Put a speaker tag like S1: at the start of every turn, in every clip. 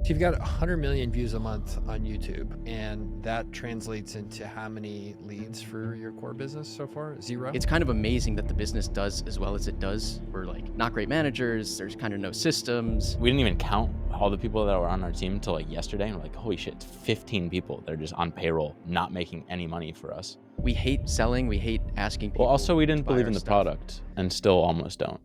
S1: So you've got 100 million views a month on YouTube, and that translates into how many leads for your core business so far? Zero?
S2: It's kind of amazing that the business does as well as it does. We're like not great managers. There's kind of no systems.
S3: We didn't even count all the people that were on our team until like yesterday, and we're like, holy shit, it's 15 people that are just on payroll, not making any money for us.
S2: We hate selling. We hate asking people.
S3: Well, also we didn't
S2: to buy
S3: believe
S2: our
S3: in the
S2: stuff.
S3: product and still almost don't.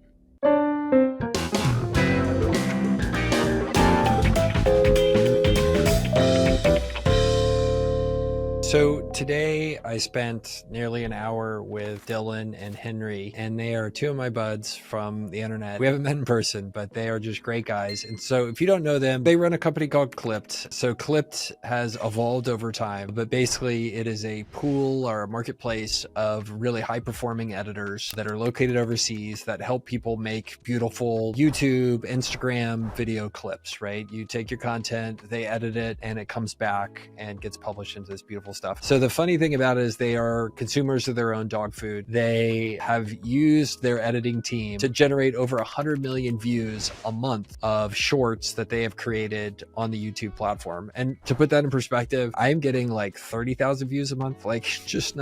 S1: So today I spent nearly an hour with Dylan and Henry, and they are two of my buds from the internet. We haven't met in person, but they are just great guys. And so if you don't know them, they run a company called Clipt. So Clipt has evolved over time, but basically it is a pool or a marketplace of really high performing editors that are located overseas that help people make beautiful YouTube, Instagram video clips, right? You take your content, they edit it, and it comes back and gets published into this beautiful stuff. So the funny thing about it is they are consumers of their own dog food. They have used their editing team to generate over 100 million views a month of shorts that they have created on the YouTube platform. And to put that in perspective, I'm getting like 30,000 views a month, like just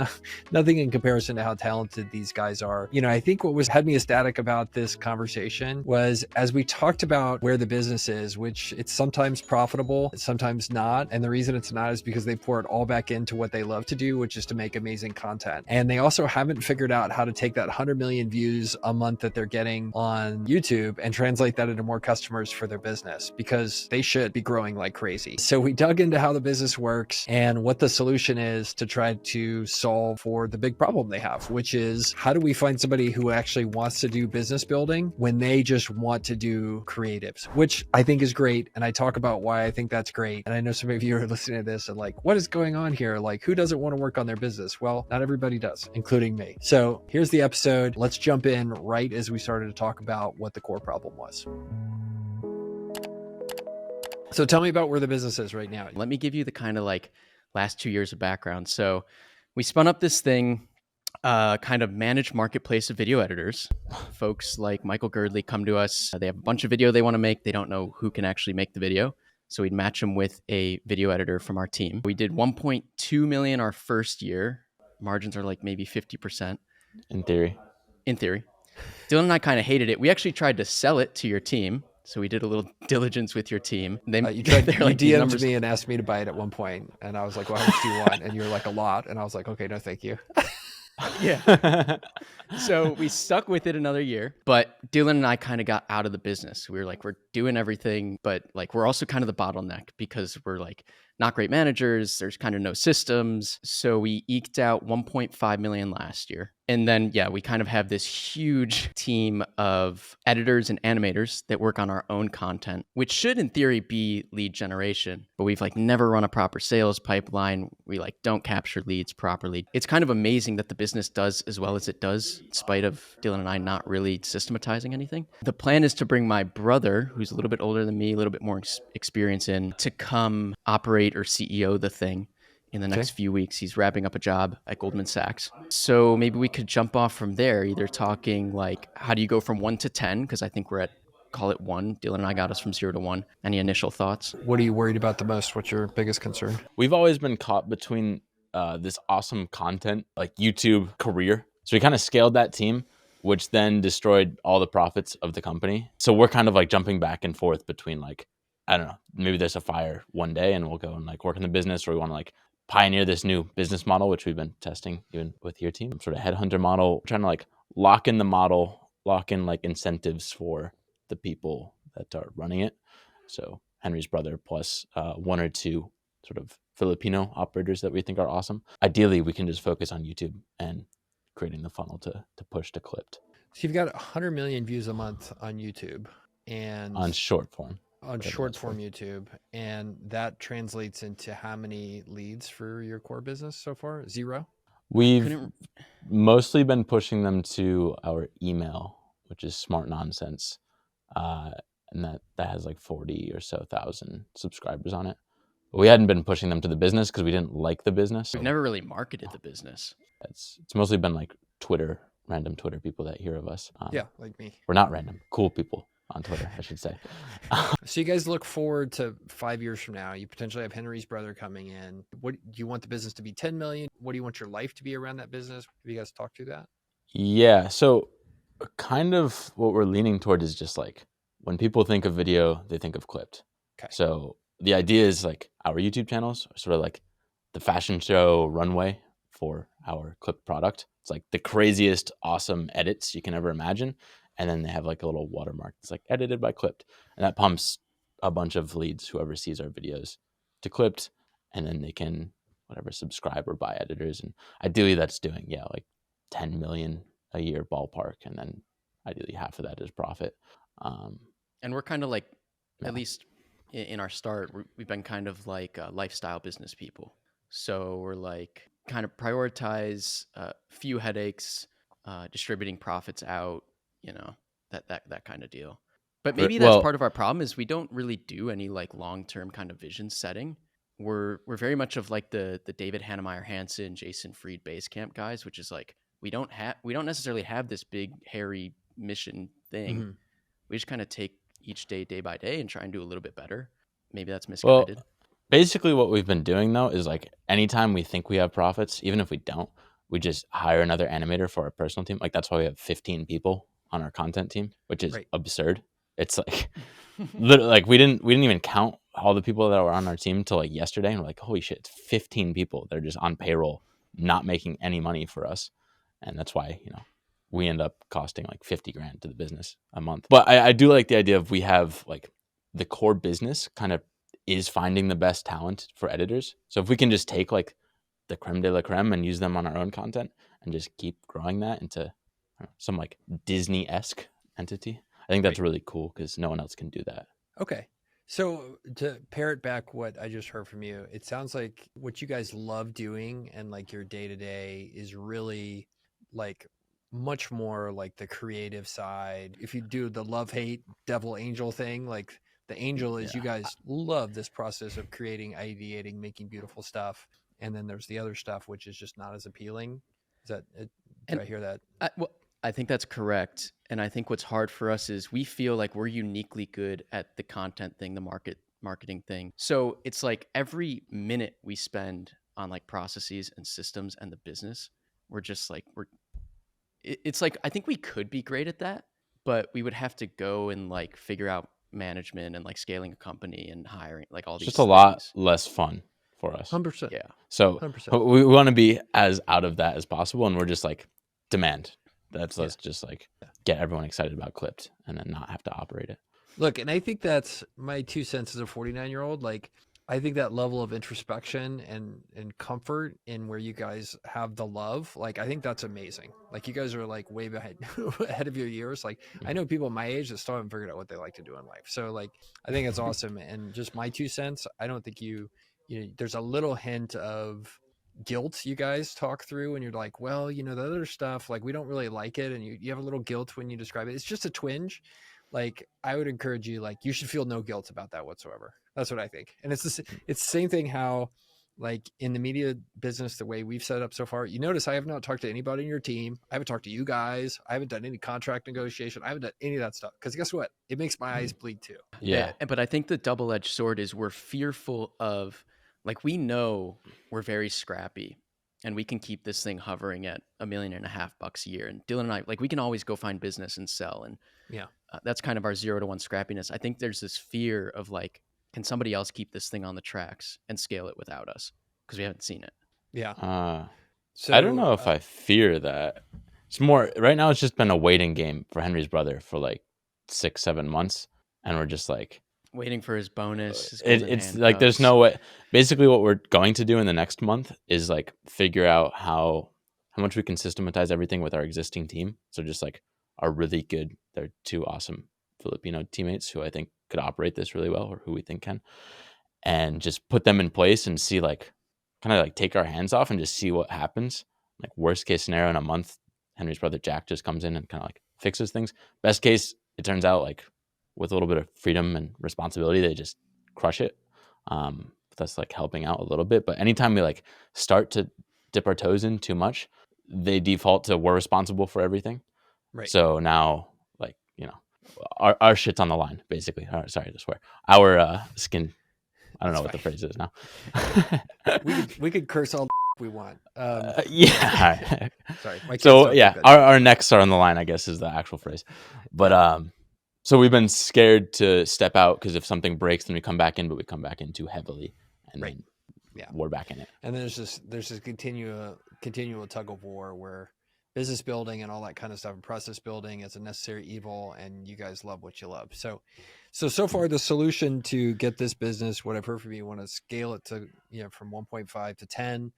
S1: nothing in comparison to how talented these guys are. You know, I think what had me ecstatic about this conversation was as we talked about where the business is, which it's sometimes profitable, it's sometimes not. And the reason it's not is because they pour it all back into what they love to do, which is to make amazing content. And they also haven't figured out how to take that 100 million views a month that they're getting on YouTube and translate that into more customers for their business, because they should be growing like crazy. So we dug into how the business works and what the solution is to try to solve for the big problem they have, which is how do we find somebody who actually wants to do business building when they just want to do creatives, which I think is great. And I talk about why I think that's great. And I know some of you are listening to this and like, what is going on here? Like, who doesn't want to work on their business? Well, not everybody does, including me. So here's the episode. Let's jump in right as we started to talk about what the core problem was. So tell me about where the business is right now.
S2: Let me give you the kind of like last 2 years of background. So we spun up this thing, kind of managed marketplace of video editors. Folks like Michael Girdley come to us. They have a bunch of video they want to make. They don't know who can actually make the video. So we'd match them with a video editor from our team. We did 1.2 million our first year. Margins are like maybe 50%.
S3: In theory.
S2: In theory. Dylan and I kind of hated it. We actually tried to sell it to your team. So we did a little diligence with your team.
S1: You DM'd me and asked me to buy it at one point, and I was like, well, how much do you want? And you were like, a lot. And I was like, okay, no, thank you.
S2: Yeah. So we stuck with it another year, but Dylan and I kind of got out of the business. We were like, we're doing everything, but like, we're also kind of the bottleneck because we're like not great managers. There's kind of no systems. So we eked out 1.5 million last year. And then, yeah, we kind of have this huge team of editors and animators that work on our own content, which should in theory be lead generation, but we've like never run a proper sales pipeline. We like don't capture leads properly. It's kind of amazing that the business does as well as it does, in spite of Dylan and I not really systematizing anything. The plan is to bring my brother, who's a little bit older than me, a little bit more experience in, to come operate or CEO the thing in the next few weeks. He's wrapping up a job at Goldman Sachs. So maybe we could jump off from there, either talking like, how do you go from 1 to 10? Because I think we're at, call it 1. Dylan and I got us from 0 to 1. Any initial thoughts?
S1: What are you worried about the most? What's your biggest concern?
S3: We've always been caught between this awesome content, like YouTube career. So we kind of scaled that team, which then destroyed all the profits of the company. So we're kind of like jumping back and forth between like, I don't know, maybe there's a fire one day and we'll go and like work in the business, or we want to like pioneer this new business model, which we've been testing even with your team, sort of headhunter model, trying to like lock in the model, lock in like incentives for the people that are running it. So Henry's brother plus 1 or 2 sort of Filipino operators that we think are awesome. Ideally, we can just focus on YouTube and creating the funnel to push to Clipt.
S1: So you've got 100 million views a month on YouTube and
S3: on short form.
S1: On short form YouTube, and that translates into how many leads for your core business so far? 0?
S3: We've mostly been pushing them to our email, which is Smart Nonsense, and that has like 40 or so thousand subscribers on it. But we hadn't been pushing them to the business because we didn't like the business.
S2: We've never really marketed the business.
S3: It's mostly been like Twitter, random Twitter people that hear of us.
S1: Yeah, like me.
S3: We're not random, cool people. on Twitter, I should say.
S1: So you guys look forward to 5 years from now. You potentially have Henry's brother coming in. What do you want the business to be? 10 million? What do you want your life to be around that business? Have you guys talked through that?
S3: Yeah. So kind of what we're leaning toward is just like when people think of video, they think of Clipped.
S1: Okay.
S3: So the idea is like our YouTube channels are sort of like the fashion show runway for our Clipped product. It's like the craziest, awesome edits you can ever imagine. And then they have like a little watermark. It's like edited by Clipped. And that pumps a bunch of leads, whoever sees our videos, to Clipped. And then they can whatever subscribe or buy editors. And ideally that's doing, like 10 million a year ballpark. And then ideally half of that is profit.
S2: And we're kind of like,
S3: Yeah.
S2: at least in our start, we've been kind of like lifestyle business people. So we're like kind of prioritize few headaches, distributing profits out, that kind of deal. But maybe that's part of our problem is we don't really do any like long-term kind of vision setting. We're very much of like the David Hannemeyer Hansen, Jason Fried Basecamp guys, which is like we don't necessarily have this big hairy mission thing.
S1: Mm-hmm.
S2: We just kind of take each day by day and try and do a little bit better. Maybe that's
S3: Well,
S2: misguided.
S3: basically what we've been doing though is like anytime we think we have profits, even if we don't, we just hire another animator for our personal team. Like that's why we have 15 people on our content team, which is
S1: Right.
S3: absurd. It's like literally like we didn't even count all the people that were on our team until like yesterday, and we're like, holy shit, it's 15 people. They're just on payroll, not making any money for us. And that's why, we end up costing like 50 grand to the business a month. But I do like the idea of we have like the core business kind of is finding the best talent for editors. So if we can just take like the creme de la creme and use them on our own content and just keep growing that into some like Disney-esque entity, I think that's really cool because no one else can do that.
S1: Okay. So to parrot back what I just heard from you, it sounds like what you guys love doing and like your day to day is really like much more like the creative side. If you do the love, hate, devil, angel thing, like the angel is you guys love this process of creating, ideating, making beautiful stuff. And then there's the other stuff, which is just not as appealing. Did I hear that?
S2: I think that's correct. And I think what's hard for us is we feel like we're uniquely good at the content thing, the marketing thing. So it's like every minute we spend on like processes and systems and the business, we're just like, it's like, I think we could be great at that, but we would have to go and like figure out management and like scaling a company and hiring like all these
S3: just a lot less fun for us.
S1: 100%.
S2: Yeah.
S3: So
S1: 100%.
S3: we want to be as out of that as possible. And we're just like demand. Let's just like get everyone excited about Clipped and then not have to operate it.
S1: Look, and I think that's my 2 cents as a 49-year-old. Like, I think that level of introspection and comfort in where you guys have the love, like, I think that's amazing. Like, you guys are like way behind, ahead of your years. Like, I know people my age that still haven't figured out what they like to do in life. So, like, I think it's awesome. And just my 2 cents, I don't think there's a little hint of guilt you guys talk through and you're like, well, the other stuff, like we don't really like it, and you have a little guilt when you describe it. It's just a twinge. Like, I would encourage you, like, you should feel no guilt about that whatsoever. That's what I think. And it's the same thing how, like, in the media business, the way we've set up so far, you notice I have not talked to anybody in your team. I haven't talked to you guys. I haven't done any contract negotiation. I haven't done any of that stuff. Because guess what? It makes my eyes bleed too.
S3: Yeah.
S2: But I think the double-edged sword is we're fearful of, like, we know we're very scrappy and we can keep this thing hovering at $1.5 million a year. And Dylan and I, like, we can always go find business and sell. And that's kind of our 0 to 1 scrappiness. I think there's this fear of like, can somebody else keep this thing on the tracks and scale it without us? Because we haven't seen it.
S1: Yeah.
S3: So I don't know if I fear that. It's more right now. It's just been a waiting game for Henry's brother for like 6-7 months, and we're just like
S2: waiting for his bonus.
S3: It's like there's no way. Basically, what we're going to do in the next month is like figure out how much we can systematize everything with our existing team. So just like are really good. They're 2 awesome Filipino teammates who I think could operate this really well, or who we think can, and just put them in place and see like kind of like take our hands off and just see what happens. Like worst case scenario, in a month, Henry's brother Jack just comes in and kind of like fixes things. Best case, it turns out like with a little bit of freedom and responsibility, they just crush it. That's like helping out a little bit. But anytime we like start to dip our toes in too much, they default to we're responsible for everything.
S1: Right.
S3: So now, like, our shit's on the line, basically. Sorry to swear. Our skin. I don't
S1: That's
S3: know what the
S1: fine.
S3: phrase is now.
S1: We could curse all we want.
S3: Yeah.
S1: Sorry, my kids
S3: So
S1: don't
S3: yeah,
S1: think that.
S3: our necks are on the line, I guess is the actual phrase. But so we've been scared to step out because if something breaks, then we come back in, but we come back in too heavily, and
S1: Right.
S3: then
S1: Yeah.
S3: we're back in it.
S1: And there's this continual tug of war where business building and all that kind of stuff and process building is a necessary evil, and you guys love what you love. So far the solution to get this business, what I've heard from you, want to scale it to, from 1.5 to 10,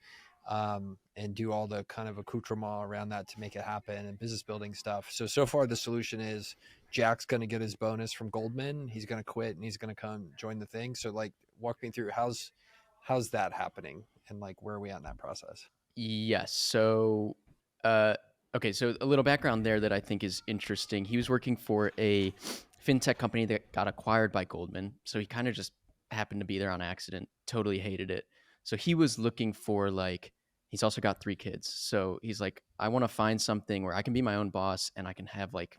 S1: and do all the kind of accoutrement around that to make it happen, and business building stuff. So far the solution is Jack's going to get his bonus from Goldman. He's going to quit and he's going to come join the thing. So like, walk me through how's that happening, and like, where are we at in that process?
S2: Yes. So, okay. So a little background there that I think is interesting. He was working for a fintech company that got acquired by Goldman. So he kind of just happened to be there on accident. Totally hated it. So he was looking for like. He's also got 3 kids. So he's like, I want to find something where I can be my own boss and I can have like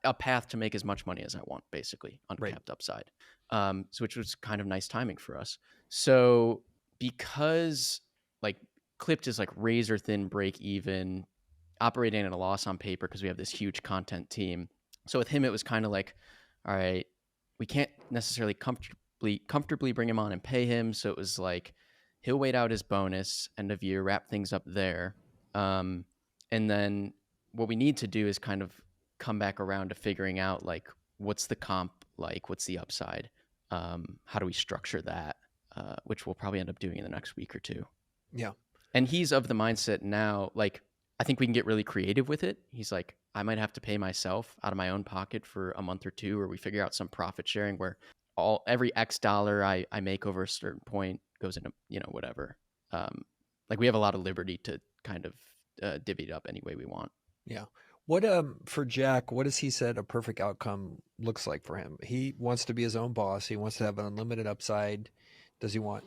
S2: a path to make as much money as I want, basically, uncapped upside. So which was kind of nice timing for us. So because like Clipt is like razor thin break even, operating at a loss on paper because we have this huge content team. So with him, it was kind of like, all right, we can't necessarily comfortably bring him on and pay him. So it was like he'll wait out his bonus end of year, wrap things up there, and then what we need to do is kind of come back around to figuring out like what's the comp like, what's the upside, how do we structure that, which we'll probably end up doing in the next week or 2.
S1: Yeah.
S2: And he's of the mindset now, like, I think we can get really creative with it. He's like, I might have to pay myself out of my own pocket for a month or 2, or we figure out some profit sharing where every X dollar I make over a certain point goes into, whatever. Like we have a lot of liberty to kind of divvy it up any way we want.
S1: Yeah. What for Jack, what has he said a perfect outcome looks like for him? He wants to be his own boss. He wants to have an unlimited upside. Does he want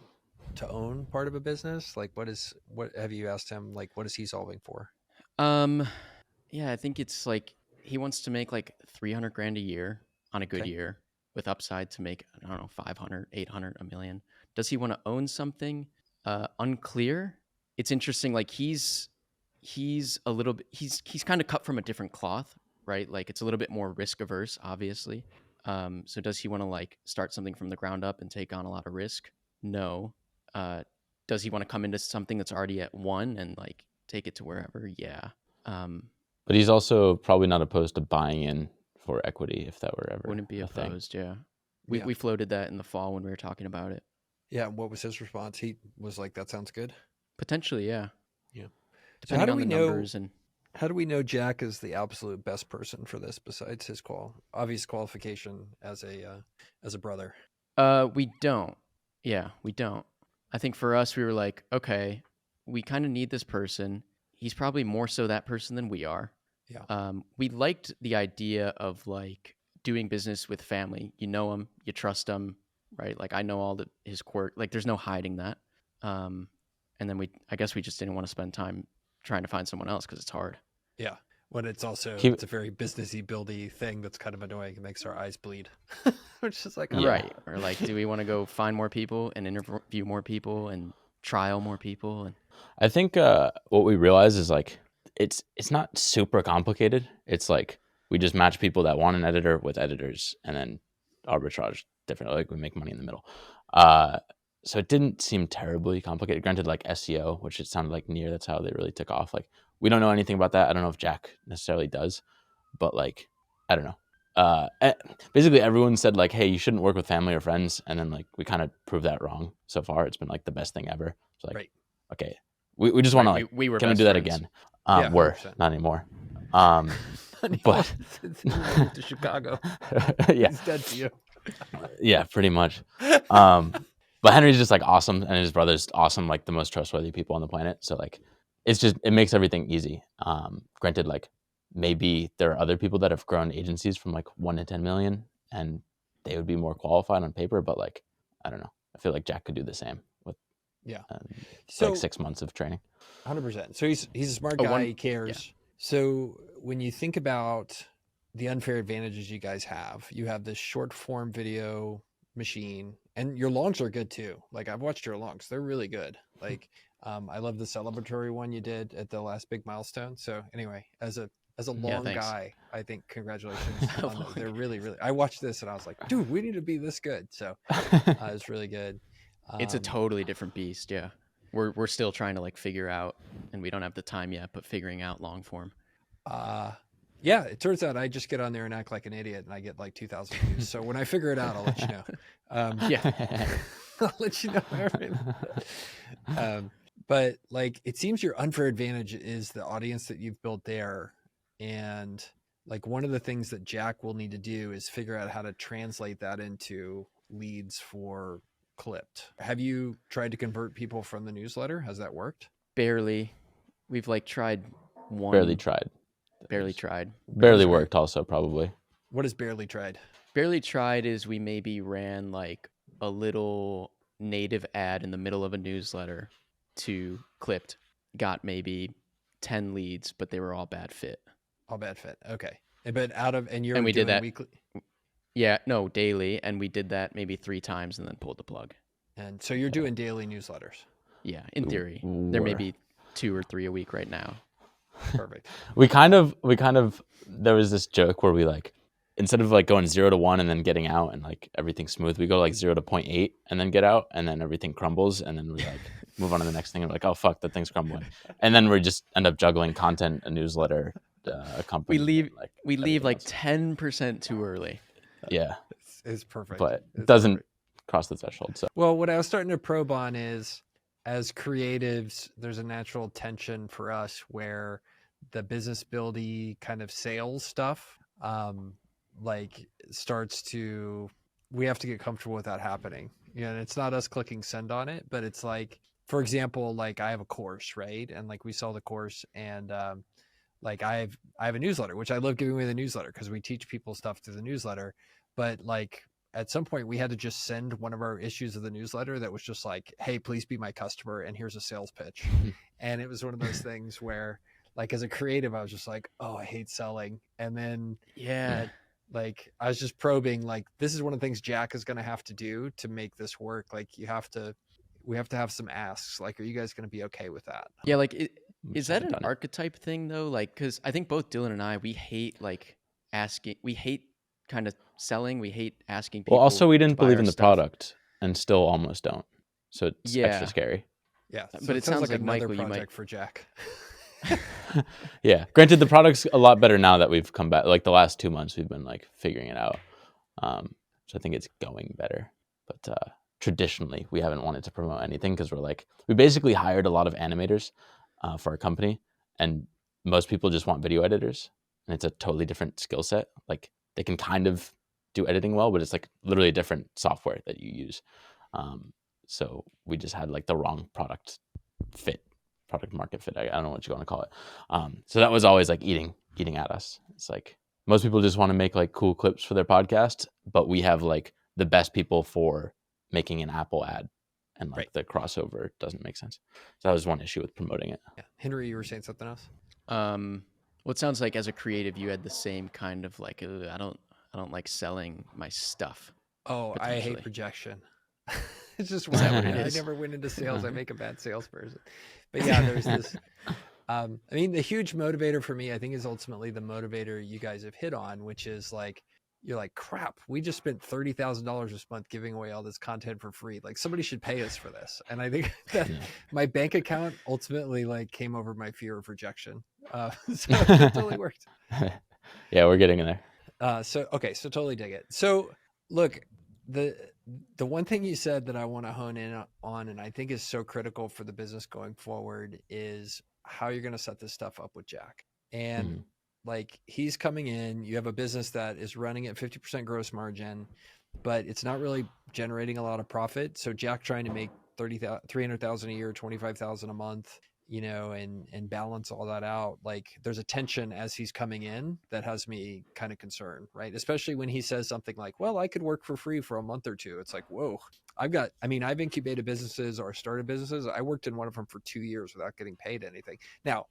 S1: to own part of a business? Like, what have you asked him? Like, what is he solving for?
S2: Yeah, I think it's like he wants to make like 300 grand a year on a good
S1: Okay.
S2: year with upside to make, I don't know, 500, 800, a million. Does he want to own something? Unclear. It's interesting. Like he's a little bit, he's kind of cut from a different cloth, right? Like it's a little bit more risk averse, obviously. So does he want to like start something from the ground up and take on a lot of risk? No. Does he want to come into something that's already at 1 and like take it to wherever? Yeah.
S3: But he's also probably not opposed to buying in for equity if that were ever
S2: Wouldn't be
S3: a thing.
S2: opposed. Yeah. We floated that in the fall when we were talking about it.
S1: Yeah. What was his response? He was like, that sounds good.
S2: Potentially. Yeah.
S1: Yeah. So
S2: Depending on the numbers and.
S1: How do we know Jack is the absolute best person for this besides his obvious qualification as a brother?
S2: We don't. Yeah, we don't. I think for us, we were like, okay, we kind of need this person. He's probably more so that person than we are.
S1: Yeah.
S2: We liked the idea of like doing business with family. You know him, you trust him, right? Like I know all his quirk. Like there's no hiding that. And then I guess we just didn't want to spend time trying to find someone else because it's hard.
S1: Yeah. When it's also it's a very businessy, buildy thing that's kind of annoying. It makes our eyes bleed. Which is like,
S2: right. Or like, do we want to go find more people and interview more people and trial more people? And
S3: I think what we realize is like it's not super complicated. It's like we just match people that want an editor with editors and then arbitrage differently. Like we make money in the middle. So it didn't seem terribly complicated. Granted, like SEO, which it sounded like that's how they really took off. Like we don't know anything about that. I don't know if Jack necessarily does, but like I don't know. Basically, everyone said like, "Hey, you shouldn't work with family or friends," and then like we kind of proved that wrong. So far, it's been like the best thing ever. So like, okay, we just want to like,
S2: we were
S3: can we do that again?
S1: Yeah,
S3: we're
S1: 100%.
S3: not anymore.
S1: But he moved to Chicago.
S3: Yeah,
S1: he's dead to you.
S3: Yeah, pretty much. But Henry's just like awesome, and his brother's awesome, like the most trustworthy people on the planet. So like, it makes everything easy. Granted, like maybe there are other people that have grown agencies from like 1 to 10 million, and they would be more qualified on paper. But like, I don't know. I feel like Jack could do the same with
S1: so
S3: like 6 months of training.
S1: 100%. So he's a smart guy. He cares.
S2: Yeah.
S1: So when you think about the unfair advantages you guys have. You have this short form video machine, and your longs are good too. Like I've watched your longs; they're really good. Like I love the celebratory one you did at the last big milestone. So anyway, as a
S2: Yeah,
S1: long
S2: thanks.
S1: guy, I think congratulations on those. They're really, really. I watched this and I was like, dude, we need to be this good. So it's really good.
S2: It's a totally different beast. Yeah. We're still trying to like figure out, and we don't have the time yet, but figuring out long form.
S1: Yeah, it turns out I just get on there and act like an idiot, and I get like 2,000 views. So when I figure it out, I'll let you know.
S2: Yeah.
S1: I'll let you know everything. But like, it seems your unfair advantage is the audience that you've built there, and like one of the things that Jack will need to do is figure out how to translate that into leads for Clipped. Have you tried to convert people from the newsletter? Has that worked?
S2: Barely. We've like tried one.
S3: Barely tried.
S2: Barely tried.
S3: Barely worked also, probably.
S1: What is barely tried?
S2: Barely tried is we maybe ran like a little native ad in the middle of a newsletter to Clipped, got maybe 10 leads, but they were all bad fit.
S1: All bad fit. Okay. But you're
S2: And we
S1: doing
S2: did that
S1: weekly.
S2: Yeah, no, daily, and we did that maybe 3 times and then pulled the plug.
S1: And so you're doing daily newsletters.
S2: Yeah, in theory. There may be 2 or 3 a week right now.
S1: Perfect.
S3: we kind of there was this joke where we like, instead of like going 0 to 1 and then getting out and like everything's smooth, we go like 0 to 0.8 and then get out, and then everything crumbles, and then we like move on to the next thing and we're like, oh fuck, that thing's crumbling, and then we just end up juggling content, a newsletter, a company.
S2: We leave like 10% too early.
S3: Yeah,
S1: it's perfect,
S3: but
S1: it
S3: doesn't cross the threshold. So
S1: well, what I was starting to probe on is, as creatives, there's a natural tension for us where the business buildy kind of sales stuff like starts to, we have to get comfortable with that happening. And it's not us clicking send on it, but it's like, for example, like I have a course, right? And like we sell the course, and like I have a newsletter, which I love giving away the newsletter because we teach people stuff through the newsletter. But like at some point we had to just send one of our issues of the newsletter that was just like, hey, please be my customer, and here's a sales pitch. And it was one of those things where like as a creative, I was just like, oh, I hate selling. And then like I was just probing, like, this is one of the things Jack is going to have to do to make this work. Like we have to have some asks. Like, are you guys going to be okay with that?
S2: Yeah, like is that an archetype thing though? Like, because I think both Dylan and I, we hate like asking, we hate kind of selling, we hate asking people.
S3: Well, also we didn't believe in the
S2: stuff.
S3: product and still almost don't. So it's extra scary.
S1: Yeah, so
S2: but it sounds like
S1: another
S2: Michael,
S1: project
S2: you might
S1: for Jack.
S3: Yeah, granted, the product's a lot better now that we've come back. Like the last 2 months, we've been like figuring it out. So I think it's going better. But traditionally, we haven't wanted to promote anything because we basically hired a lot of animators for our company, and most people just want video editors, and it's a totally different skill set. Like they can kind of do editing well, but it's like literally a different software that you use. So we just had like the wrong product market fit. I don't know what you want to call it. So that was always like eating at us. It's like most people just want to make like cool clips for their podcast, but we have like the best people for making an Apple ad, and like the crossover doesn't make sense. So that was one issue with promoting it.
S1: Yeah. Henry, you were saying something else?
S2: Well, it sounds like as a creative, you had the same kind of like, I don't like selling my stuff.
S1: Oh, I hate projection. It's just
S2: what it
S1: I
S2: is?
S1: never went into sales. I make a bad salesperson. But yeah, there's this. I mean, the huge motivator for me, I think, is ultimately the motivator you guys have hit on, which is like, you're like, crap, we just spent $30,000 this month giving away all this content for free. Like somebody should pay us for this. And I think that my bank account ultimately like came over my fear of rejection. So it totally worked.
S3: Yeah, we're getting in there.
S1: So totally dig it. So look, the one thing you said that I want to hone in on, and I think is so critical for the business going forward, is how you're going to set this stuff up with Jack. And like, he's coming in, you have a business that is running at 50% gross margin, but it's not really generating a lot of profit. So Jack trying to make 300,000 a year, 25,000 a month, you know, and balance all that out. Like there's a tension as he's coming in that has me kind of concerned, right? Especially when he says something like, well, I could work for free for a month or two. It's like, whoa, I've incubated businesses or started businesses. I worked in one of them for 2 years without getting paid anything. Now,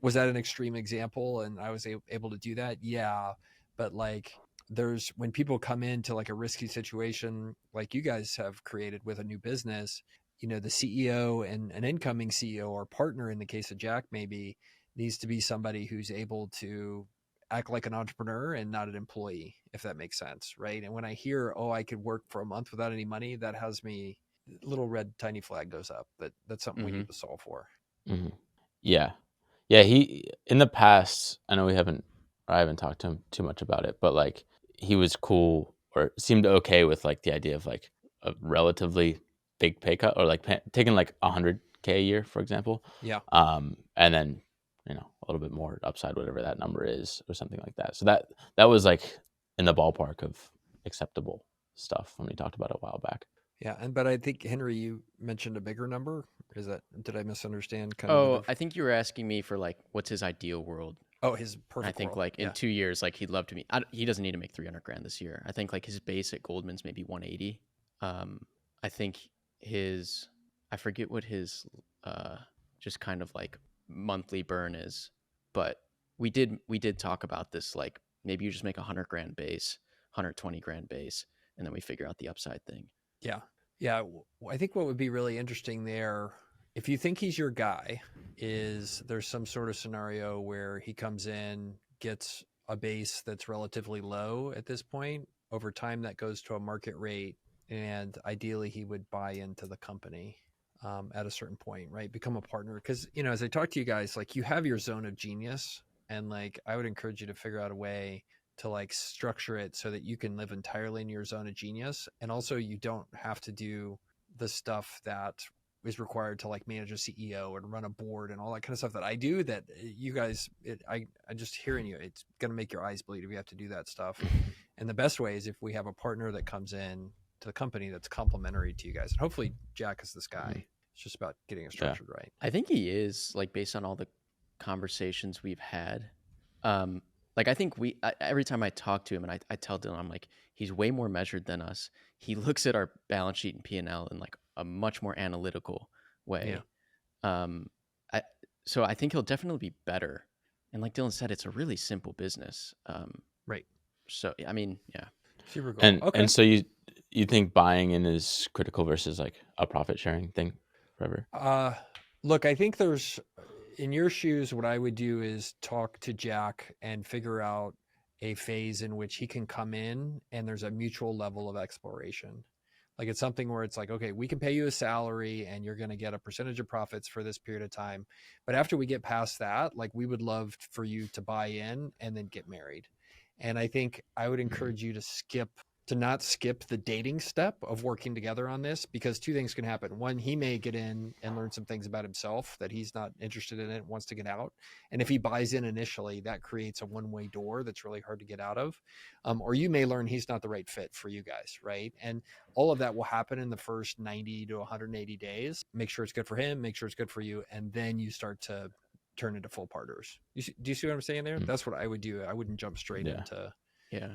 S1: was that an extreme example and I was able to do that? Yeah. but like there's when people come into like a risky situation like you guys have created with a new business, the CEO and an incoming CEO or partner in the case of Jack maybe needs to be somebody who's able to act like an entrepreneur and not an employee, if that makes sense, right? And when I hear, oh, I could work for a month without any money, that has me little red tiny flag goes up. That's something we
S2: Mm-hmm.
S1: need to solve for.
S3: Hmm. Yeah. Yeah. He, in the past, I know I haven't talked to him too much about it, but like he was cool or seemed okay with like the idea of like a relatively big pay cut or like taking like 100K a year, for example.
S1: Yeah.
S3: And then, a little bit more upside, whatever that number is or something like that. So that was like in the ballpark of acceptable stuff when we talked about it a while back.
S1: Yeah. But I think Henry, you mentioned a bigger number. Did I misunderstand kind of
S2: Oh, I think you were asking me for like, what's his ideal world?
S1: Oh, his
S2: And I
S1: perfect
S2: think
S1: world.
S2: like in
S1: Yeah.
S2: 2 years, like he'd love to meet. He doesn't need to make 300 grand this year. I think like his base at Goldman's maybe 180. I think I forget what his uh, just kind of like monthly burn is, but we did talk about this. Like maybe you just make 100 grand base, 120 grand base, and then we figure out the upside thing.
S1: Yeah. Yeah. I think what would be really interesting there, if you think he's your guy, is there's some sort of scenario where he comes in, gets a base that's relatively low at this point. Over time, that goes to a market rate. And ideally, he would buy into the company at a certain point, right? Become a partner. Because, as I talk to you guys, like you have your zone of genius. And like I would encourage you to figure out a way to like structure it so that you can live entirely in your zone of genius. And also you don't have to do the stuff that is required to like manage a CEO and run a board and all that kind of stuff that I do that you guys, I just hearing you, it's going to make your eyes bleed if you have to do that stuff. And the best way is if we have a partner that comes in to the company that's complementary to you guys. And hopefully Jack is this guy. It's just about getting it
S3: Yeah.
S1: structured right.
S2: I think he is like based on all the conversations we've had. Like I think every time I talk to him and I tell Dylan, I'm like, he's way more measured than us. He looks at our balance sheet and P&L in like a much more analytical way. Um, I, so I think he'll definitely be better. And like Dylan said, it's a really simple business.
S1: Right.
S2: So I mean, yeah.
S1: Super cool. Okay.
S3: And so you think buying in is critical versus like a profit sharing thing forever?
S1: Look, I think in your shoes, what I would do is talk to Jack and figure out a phase in which he can come in and there's a mutual level of exploration. Like it's something where it's like, okay, we can pay you a salary and you're going to get a percentage of profits for this period of time. But after we get past that, like we would love for you to buy in and then get married. And I think I would encourage you to not skip the dating step of working together on this, because two things can happen. One, he may get in and learn some things about himself that he's not interested in it, wants to get out. And if he buys in initially, that creates a one-way door that's really hard to get out of. Or you may learn he's not the right fit for you guys, right? And all of that will happen in the first 90 to 180 days. Make sure it's good for him, make sure it's good for you. And then you start to turn into full partners. Do you see what I'm saying there? That's what I would do. I wouldn't jump straight into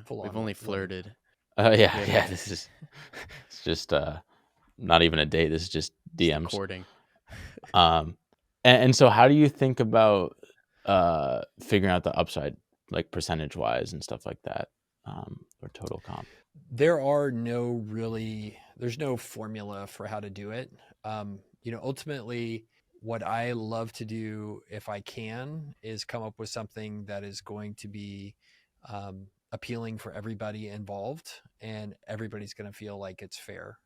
S1: full on.
S2: We've only flirted.
S3: Yeah. This is it's just not even a date. This is just DMs.
S2: Courting.
S3: And so how do you think about figuring out the upside, like percentage wise and stuff like that, or total comp?
S1: There's no formula for how to do it. Ultimately what I love to do if I can is come up with something that is going to be appealing for everybody involved and everybody's going to feel like it's fair.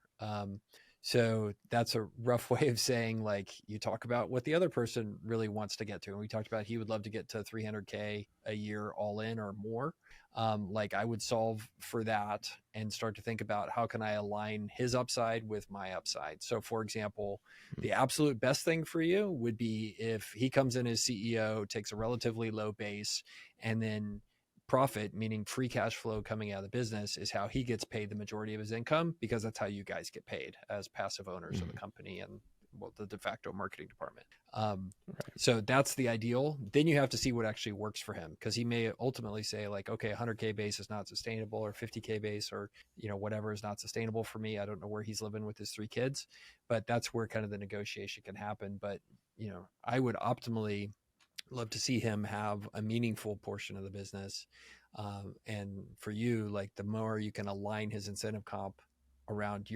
S1: So that's a rough way of saying, like, you talk about what the other person really wants to get to. And we talked about, he would love to get to 300K a year all in or more. Like I would solve for that and start to think about how can I align his upside with my upside. So for example, the absolute best thing for you would be if he comes in as CEO, takes a relatively low base, and then profit, meaning free cash flow coming out of the business, is how he gets paid the majority of his income, because that's how you guys get paid as passive owners of the company and the de facto marketing department. So that's the ideal. Then you have to see what actually works for him, because he may ultimately say like, okay, 100K base is not sustainable, or 50K base, or whatever is not sustainable for me. I don't know where he's living with his 3 kids, but that's where kind of the negotiation can happen. But I would optimally love to see him have a meaningful portion of the business. And for you, like the more you can align his incentive comp around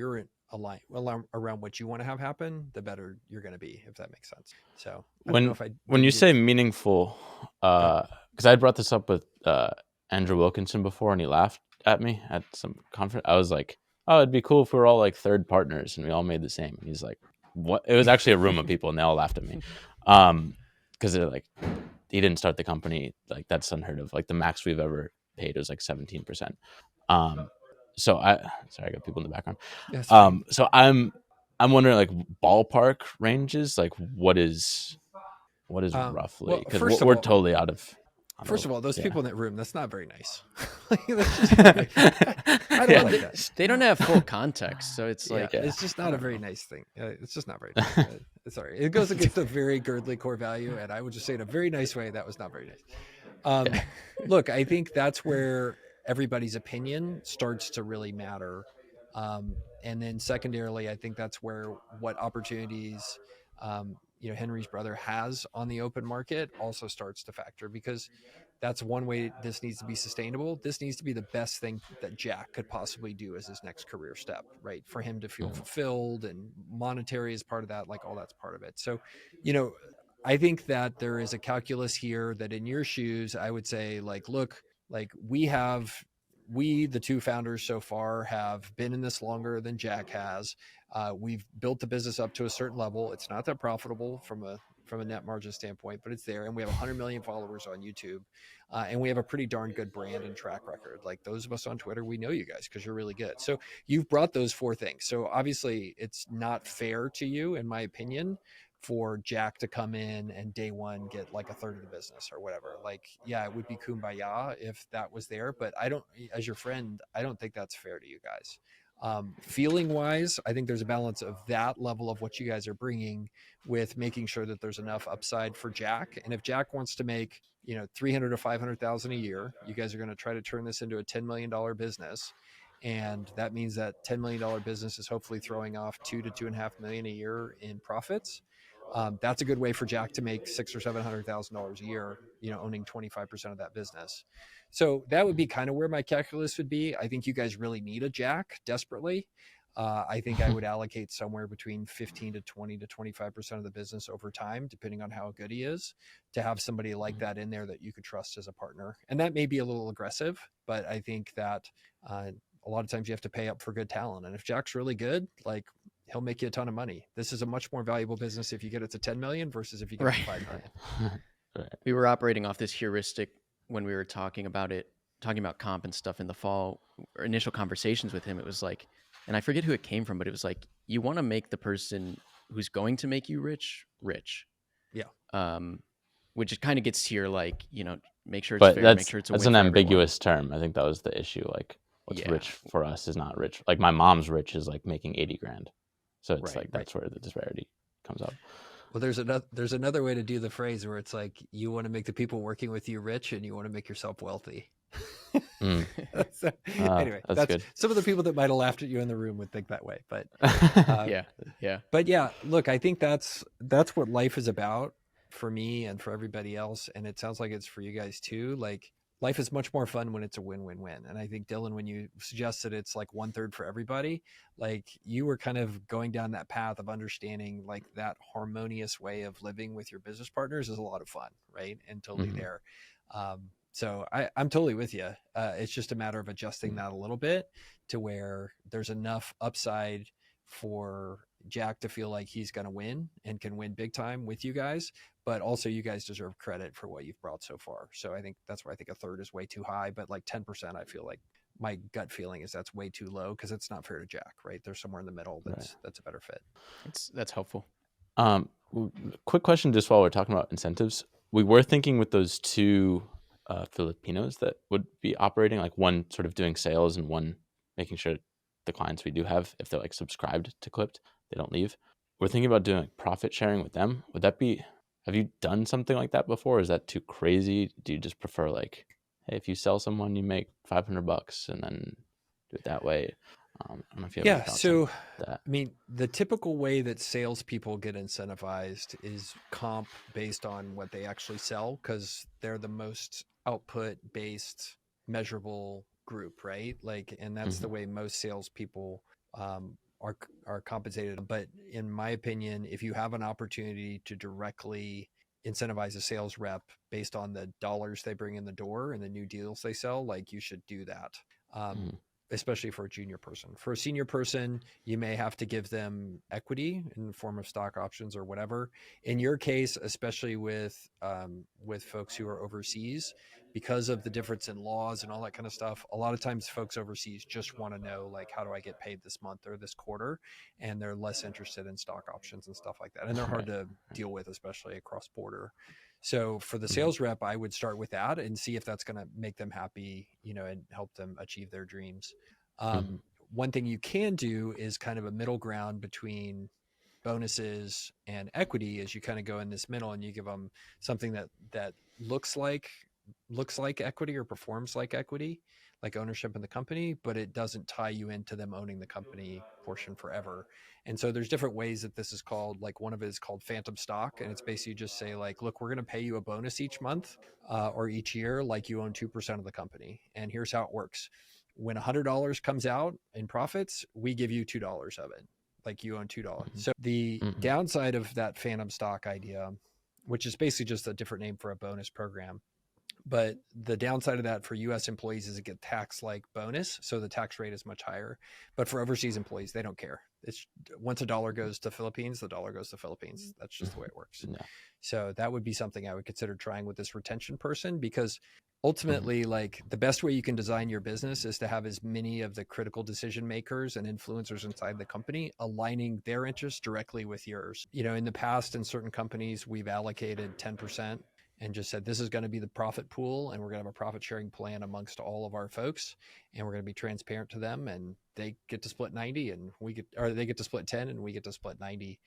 S1: around what you want to have happen, the better you're going to be, if that makes sense. So I don't know
S3: When
S1: if I
S3: when
S1: didn't
S3: you
S1: give.
S3: say meaningful,
S1: Go.
S3: because I brought this up with Andrew Wilkinson before, and he laughed at me at some conference. I was like, "Oh, it'd be cool if we were all like third partners and we all made the same." And he's like, "What?" It was actually a room of people, and they all laughed at me, because they're like, "He didn't start the company. Like that's unheard of. Like the max we've ever paid was like 17%." Um, so sorry, I got people in the background.
S1: That's fine.
S3: So I'm wondering like ballpark ranges, like what is roughly,
S1: Well,
S3: because we're totally out of
S1: first of all, those
S3: yeah.
S1: people in that room, that's not very nice. Like, that's just not I don't
S3: Yeah.
S1: like that.
S2: They don't have full context, so it's
S1: Yeah,
S2: like,
S1: it's just
S2: I
S1: not a
S2: don't
S1: very
S2: know.
S1: nice thing. It's just not very nice. Sorry, it goes against a very Girdley core value, and I would just say in a very nice way that was not very nice.
S2: Yeah.
S1: Look, I think that's where everybody's opinion starts to really matter. And then secondarily, I think that's where what opportunities, Henry's brother has on the open market also starts to factor, because that's one way this needs to be sustainable. This needs to be the best thing that Jack could possibly do as his next career step, right? For him to feel
S3: Mhm.
S1: fulfilled, and monetary is part of that, like all that's part of it. So, you know, I think that there is a calculus here that in your shoes, I would say, like, look, like the two founders so far have been in this longer than Jack has. We've built the business up to a certain level. It's not that profitable from a net margin standpoint, but it's there. And we have 100 million followers on YouTube. And we have a pretty darn good brand and track record. Like those of us on Twitter, we know you guys because you're really good. So you've brought those four things. So obviously it's not fair to you, in my opinion, for Jack to come in and day one get like a third of the business or whatever. Like, yeah, it would be kumbaya if that was there, but I don't, as your friend, I don't think that's fair to you guys. Feeling wise, I think there's a balance of that level of what you guys are bringing with making sure that there's enough upside for Jack. And if Jack wants to make, 300 to 500,000 a year, you guys are going to try to turn this into a $10 million business. And that means that $10 million business is hopefully throwing off 2 to 2.5 million a year in profits. That's a good way for Jack to make $600,000 or $700,000 a year, owning 25% of that business. So that would be kind of where my calculus would be. I think you guys really need a Jack desperately. I think I would allocate somewhere between 15 to 20 to 25% of the business over time, depending on how good he is, to have somebody like that in there that you could trust as a partner. And that may be a little aggressive, but I think that a lot of times you have to pay up for good talent. And if Jack's really good, like, he'll make you a ton of money. This is a much more valuable business if you get it to 10 million versus if you get it to 5 million.
S3: Right.
S2: We were operating off this heuristic when we were talking about comp and stuff in the fall. Our initial conversations with him, it was like, and I forget who it came from, but it was like, you want to make the person who's going to make you rich.
S1: Yeah.
S2: Which it kind of gets to your, like, make sure it's
S3: But
S2: fair, make sure it's a
S3: that's
S2: win
S3: an
S2: for everyone.
S3: ambiguous term. I think that was the issue. Like what's
S2: Yeah.
S3: rich for us is not rich. Like my mom's rich is like making 80 grand. So it's
S2: Right,
S3: like that's where the disparity comes up.
S1: Well, there's another way to do the phrase where it's like, you want to make the people working with you rich and you want to make yourself wealthy.
S3: Mm.
S1: So, anyway,
S3: That's good.
S1: some of the people that might have laughed at you in the room would think that way, but
S2: Yeah.
S1: but yeah, look, I think that's what life is about for me and for everybody else, and it sounds like it's for you guys too. Like, life is much more fun when it's a win-win-win. And I think, Dylan, when you suggested it's like 1/3 for everybody, like you were kind of going down that path of understanding like that harmonious way of living with your business partners is a lot of fun, right? And totally
S3: Mhm.
S1: there. So I'm totally with you. It's just a matter of adjusting that a little bit to where there's enough upside for Jack to feel like he's going to win and can win big time with you guys, but also you guys deserve credit for what you've brought so far. So I think that's why I think a third is way too high, but like 10%, I feel like my gut feeling is that's way too low because it's not fair to Jack, right? There's somewhere in the middle that's a better fit.
S2: That's helpful.
S3: Quick question, just while we're talking about incentives, we were thinking with those two Filipinos that would be operating, like one sort of doing sales and one making sure the clients we do have, if they're like subscribed to Clipt, they don't leave. We're thinking about doing like profit sharing with them. Would that be? Have you done something like that before? Is that too crazy? Do you just prefer like, hey, if you sell someone, you make $500 and then do it that way? I don't know if you have any
S1: Yeah.
S3: thoughts
S1: So,
S3: on that.
S1: I mean, the typical way that salespeople get incentivized is comp based on what they actually sell, because they're the most output based measurable group, right? Like, and that's the way most salespeople are compensated. But in my opinion, if you have an opportunity to directly incentivize a sales rep based on the dollars they bring in the door and the new deals they sell, like you should do that.
S3: Mhm.
S1: Especially for a junior person. For a senior person, you may have to give them equity in the form of stock options or whatever. In your case, especially with folks who are overseas, because of the difference in laws and all that kind of stuff, a lot of times folks overseas just want to know, like, how do I get paid this month or this quarter? And they're less interested in stock options and stuff like that. And they're hard
S3: Right.
S1: to deal with, especially across border. So for the
S3: Mhm.
S1: sales rep, I would start with that and see if that's going to make them happy, and help them achieve their dreams.
S3: Mhm.
S1: One thing you can do is kind of a middle ground between bonuses and equity, as you kind of go in this middle and you give them something that looks like equity or performs like equity, like ownership in the company, but it doesn't tie you into them owning the company portion forever. And so there's different ways that this is called. Like, one of it is called phantom stock, and it's basically just say, like, look, we're going to pay you a bonus each month or each year, like you own 2% of the company, and here's how it works. When $100 comes out in profits, we give you $2 of it, like you own $2.
S3: Mhm.
S1: So the
S3: Mhm.
S1: downside of that phantom stock idea, which is basically just a different name for a bonus program, but the downside of that for US employees is it gets taxed like bonus, so the tax rate is much higher. But for overseas employees, they don't care. It's once a dollar goes to Philippines, the dollar goes to Philippines. That's just the way it works.
S3: Yeah.
S1: So that would be something I would consider trying with this retention person, because
S3: Mhm.
S1: ultimately, like, the best way you can design your business is to have as many of the critical decision makers and influencers inside the company aligning their interests directly with yours. In the past, in certain companies, we've allocated 10% and just said, this is going to be the profit pool, and we're going to have a profit sharing plan amongst all of our folks, and we're going to be transparent to them, and they get to split 90 and they get to split 10 and we get to split 90.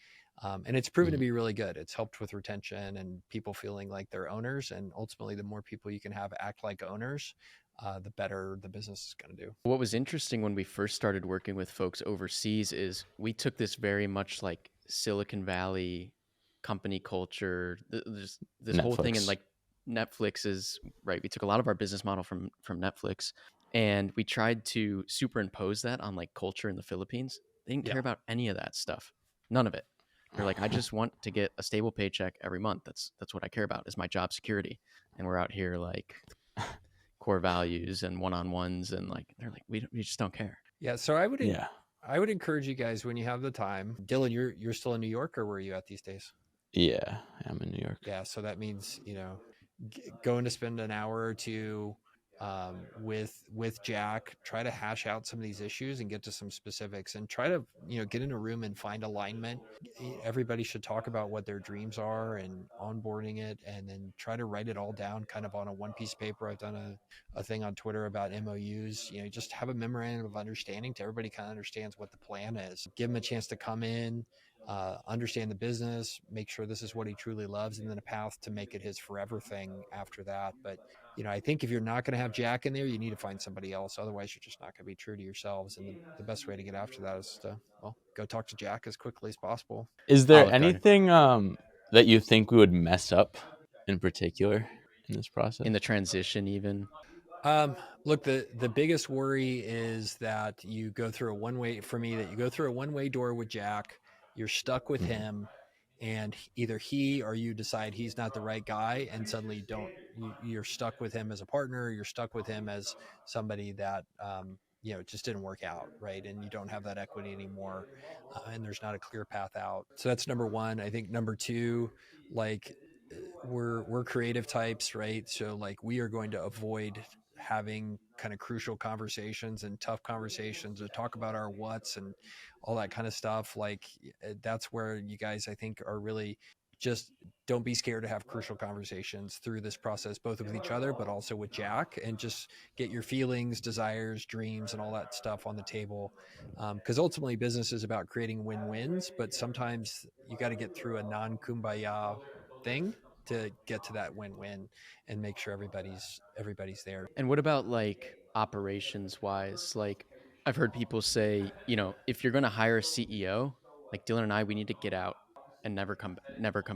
S1: And it's proven to
S3: Mhm.
S1: be really good. It's helped with retention and people feeling like they're owners. And ultimately, the more people you can have act like owners, the better the business is going to do.
S2: What was interesting when we first started working with folks overseas is we took this very much like Silicon Valley company culture, this whole thing, and
S3: Netflix.
S2: like Netflix is right. We took a lot of our business model from Netflix, and we tried to superimpose that on like culture in the Philippines. They didn't
S1: Yeah.
S2: care about any of that stuff, none of it. They're like, I just want to get a stable paycheck every month. That's what I care about, is my job security. And we're out here like core values and one-on-ones, and like they're like, we just don't care.
S1: Yeah. So
S3: Yeah.
S1: I would encourage you guys, when you have the time. Dylan, you're still in New York, or where are you at these days?
S3: Yeah. I'm in New York.
S1: Yeah. So that means, going to spend an hour or two with Jack, try to hash out some of these issues and get to some specifics, and try to get in a room and find alignment. Everybody should talk about what their dreams are and onboarding it, and then try to write it all down kind of on a one piece of paper. I've done a thing on Twitter about MOUs. Just have a memorandum of understanding to everybody kind of understands what the plan is. Give them a chance to come in, understand the business, make sure this is what he truly loves, and then a path to make it his forever thing after that. But I think if you're not going to have Jack in there, you need to find somebody else. Otherwise, you're just not going to be true to yourselves. And the best way to get after that is to, well, go talk to Jack as quickly as possible.
S3: Is there
S2: Olive Garden
S3: anything that you think we would mess up in particular in this process?
S2: in the transition even.
S1: Um, Look, the biggest worry is that you go through a one way. For me, that you go through a one-way door with Jack. You're stuck with
S3: Mhm.
S1: him, and either he or you decide he's not the right guy, and suddenly you're stuck with him as a partner. You're stuck with him as somebody that just didn't work out, right? And you don't have that equity anymore, and there's not a clear path out. So that's number one. I think number two, like, we're creative types, right? So, like, we are going to avoid having kind of crucial conversations and tough conversations to talk about our what's and all that kind of stuff. Like, that's where you guys, I think, are really just, don't be scared to have crucial conversations through this process, both with each other, but also with Jack, and just get your feelings, desires, dreams, and all that stuff on the table. Because ultimately, business is about creating win-wins, but sometimes you got to get through a non-kumbaya thing to get to that win-win and make sure everybody's there.
S2: And what about like operations wise? Like I've heard people say, if you're going to hire a CEO, like Dylan and I, we need to get out and never come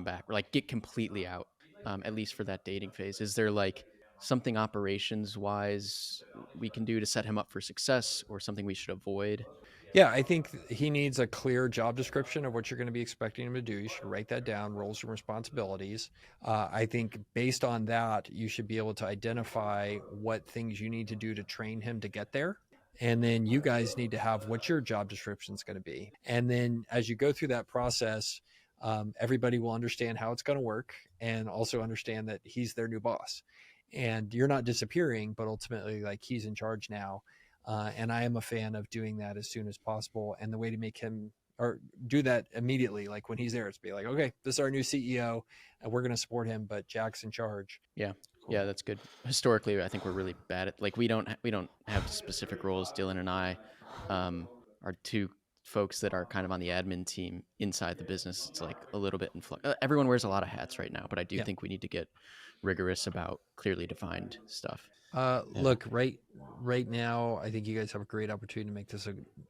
S2: back, or like get completely out, at least for that dating phase. Is there like something operations wise we can do to set him up for success, or something we should avoid?
S1: Yeah, I think he needs a clear job description of what you're going to be expecting him to do. You should write that down, roles and responsibilities. I think based on that, you should be able to identify what things you need to do to train him to get there. And then you guys need to have what your job description is going to be. And then as you go through that process, everybody will understand how it's going to work, and also understand that he's their new boss. And you're not disappearing, but ultimately, like, he's in charge now. And I am a fan of doing that as soon as possible. And the way to make him, or do that immediately, like when he's there, it's be like, okay, this is our new CEO and we're going to support him, but Jack's in charge.
S2: Yeah. Yeah, that's good. Historically, I think we're really bad at, like, we don't have specific roles. Dylan and I are two folks that are kind of on the admin team inside the business. It's like a little bit in flux. Everyone wears a lot of hats right now, but I do think we need to get rigorous about clearly defined stuff.
S1: Look, right now, I think you guys have a great opportunity to make this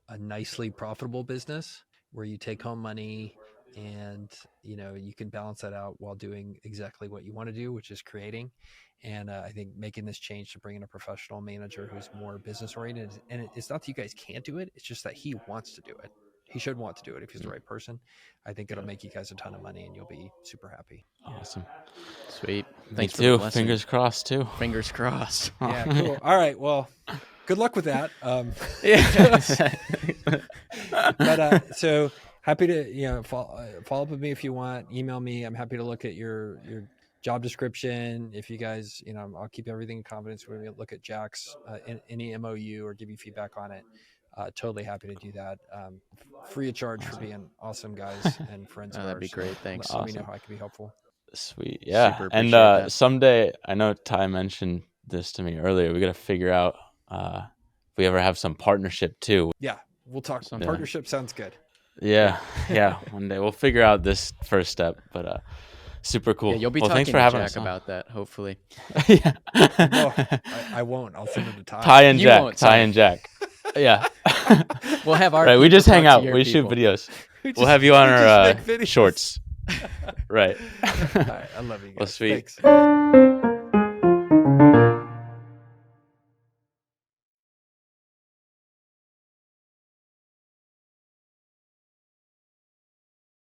S1: a nicely profitable business where you take home money, and you can balance that out while doing exactly what you want to do, which is creating. And I think making this change to bring in a professional manager who's more business oriented, and it's not that you guys can't do it, it's just that he wants to do it. He should want to do it if he's the right person. I think it'll make you guys a ton of money, and you'll be super happy.
S3: Awesome.
S2: Sweet.
S3: Me
S2: Thanks for
S3: too.
S2: the blessing.
S3: Fingers crossed too.
S2: Fingers crossed.
S1: Yeah, cool. All right. Well, good luck with that. But so happy to follow up with me if you want. Email me. I'm happy to look at your job description. If you guys, I'll keep everything in confidence when we look at Jack's any MOU or give you feedback on it. Totally happy to do that. Free of charge for being awesome guys and friends of ours.
S2: That'd be great. Thanks.
S1: Let me know how I can be helpful.
S3: Sweet. Yeah.
S2: Super
S3: And
S2: appreciate that.
S3: someday, I know Ty mentioned this to me earlier, we got to figure out if we ever have some partnership too.
S1: Yeah, we'll talk.
S2: Sometime.
S1: Partnership sounds good.
S3: Yeah. One day we'll figure out this first step, but super cool.
S2: Yeah, you'll be
S3: well,
S2: talking
S3: thanks for
S2: to
S3: having
S2: Jack
S3: us on.
S2: about that, hopefully.
S3: Yeah.
S1: No, I won't. I'll send it to Ty.
S3: Ty and
S2: You
S3: Jack.
S2: won't,
S3: Ty
S2: sorry.
S3: and Jack. Yeah.
S2: We'll have our
S3: Right. We
S2: people
S3: just hang
S2: talk to
S3: out.
S2: your
S3: We shoot
S2: people.
S3: videos.
S1: We
S3: We'll
S1: just-
S3: have you on
S1: we
S3: our
S1: just make videos.
S3: shorts. Right.
S1: All right, I love you guys.
S3: Well, sweet.
S1: Thanks.